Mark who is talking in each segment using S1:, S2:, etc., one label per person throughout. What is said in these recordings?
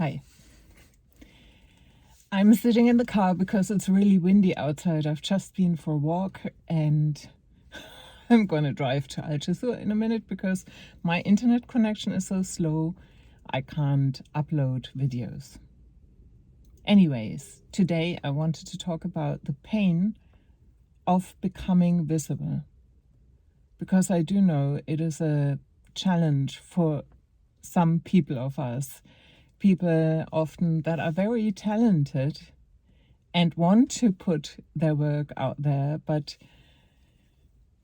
S1: Hi. I'm sitting in the car because it's really windy outside. I've just been for a walk and I'm going to drive to Algesur in a minute because my internet connection is so slow I can't upload videos. Anyways, today I wanted to talk about the pain of becoming visible, because I do know it is a challenge for some people of us, people often that are very talented and want to put their work out there,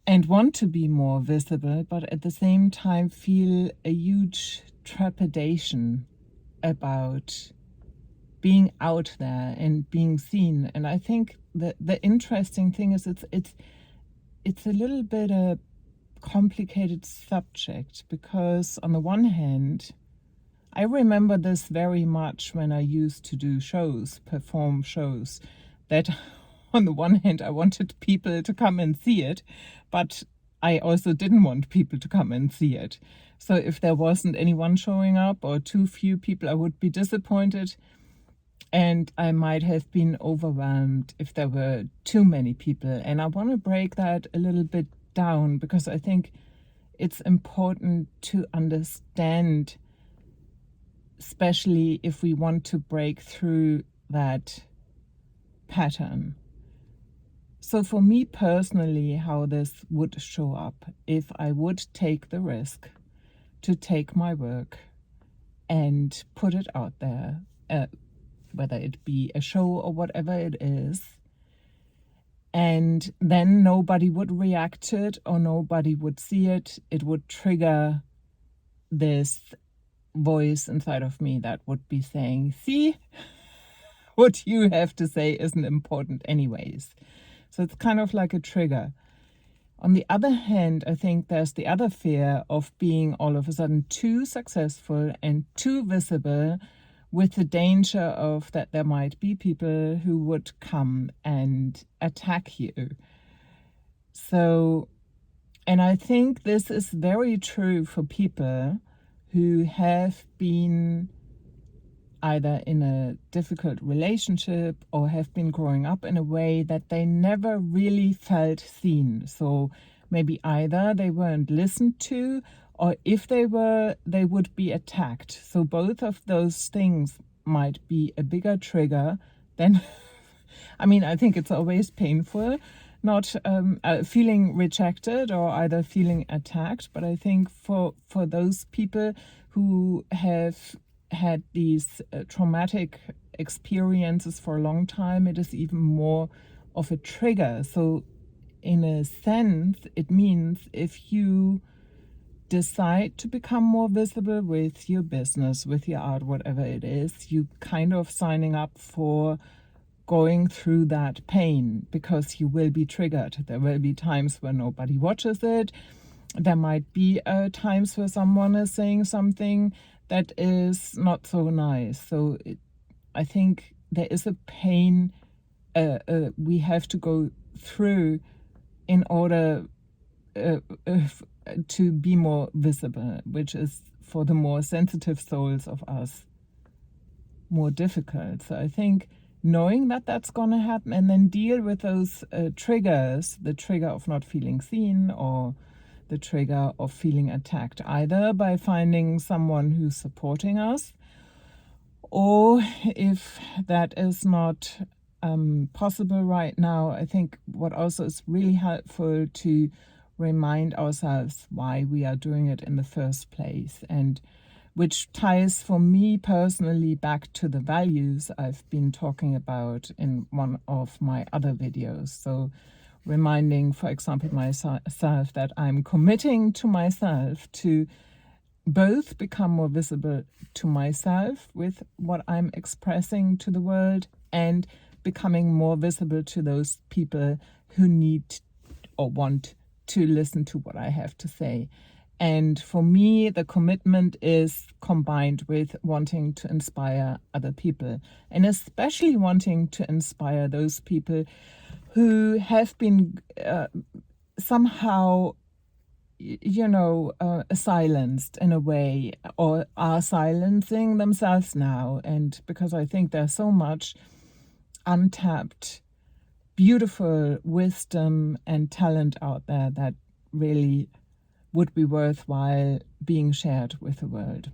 S1: and want to be more visible, but at the same time feel a huge trepidation about being out there and being seen. And I think that the interesting thing is it's a little bit a complicated subject, because on the one hand, I remember this very much when I used to do shows, perform shows, that on the one hand I wanted people to come and see it, but I also didn't want people to come and see it. So if there wasn't anyone showing up or too few people, I would be disappointed, and I might have been overwhelmed if there were too many people. And I want to break that a little bit down, because I think it's important to understand, especially if we want to break through that pattern. So for me personally, how this would show up if I would take the risk to take my work and put it out there, whether it be a show or whatever it is, and then nobody would react to it or nobody would see it. It would trigger this voice inside of me that would be saying, see, what you have to say isn't important anyways. So it's kind of like a trigger. On the other hand, I think there's the other fear of being all of a sudden too successful and too visible, with the danger of that there might be people who would come and attack you. So, and I think this is very true for people who have been either in a difficult relationship or have been growing up in a way that they never really felt seen. So maybe either they weren't listened to, or if they were, they would be attacked. So both of those things might be a bigger trigger than I mean, I think it's always painful not feeling rejected or either feeling attacked, but I think for those people who have had these traumatic experiences for a long time, it is even more of a trigger. So in a sense, it means if you decide to become more visible with your business, with your art, whatever it is, you kind of signing up for going through that pain, because you will be triggered. There will be times where nobody watches it. There might be times where someone is saying something that is not so nice. So I think there is a pain we have to go through in order to be more visible, which is for the more sensitive souls of us more difficult. So I think knowing that that's going to happen, and then deal with those triggers, the trigger of not feeling seen or the trigger of feeling attacked, either by finding someone who's supporting us, or if that is not possible right now, I think what also is really helpful to remind ourselves why we are doing it in the first place, and which ties for me personally back to the values I've been talking about in one of my other videos. So reminding, for example, myself that I'm committing to myself to both become more visible to myself with what I'm expressing to the world, and becoming more visible to those people who need or want to listen to what I have to say. And for me, the commitment is combined with wanting to inspire other people, and especially wanting to inspire those people who have been somehow silenced in a way, or are silencing themselves now. And because I think there's so much untapped, beautiful wisdom and talent out there that really would be worthwhile being shared with the world.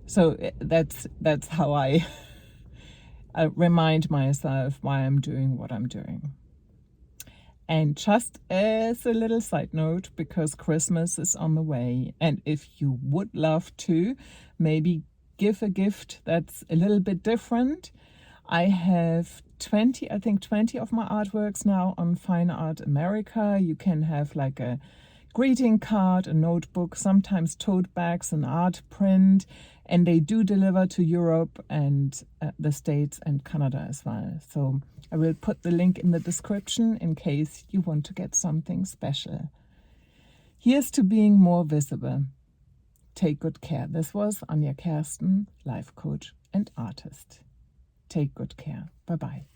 S1: So that's how I remind myself why I'm doing what I'm doing. And just as a little side note, because Christmas is on the way, and if you would love to maybe give a gift that's a little bit different, I have 20 of my artworks now on Fine Art America. You can have like a greeting card, a notebook, sometimes tote bags, an art print, and they do deliver to Europe and the States and Canada as well. So I will put the link in the description in case you want to get something special. Here's to being more visible. Take good care. This was Anja Kersten, life coach and artist. Take good care. Bye-bye.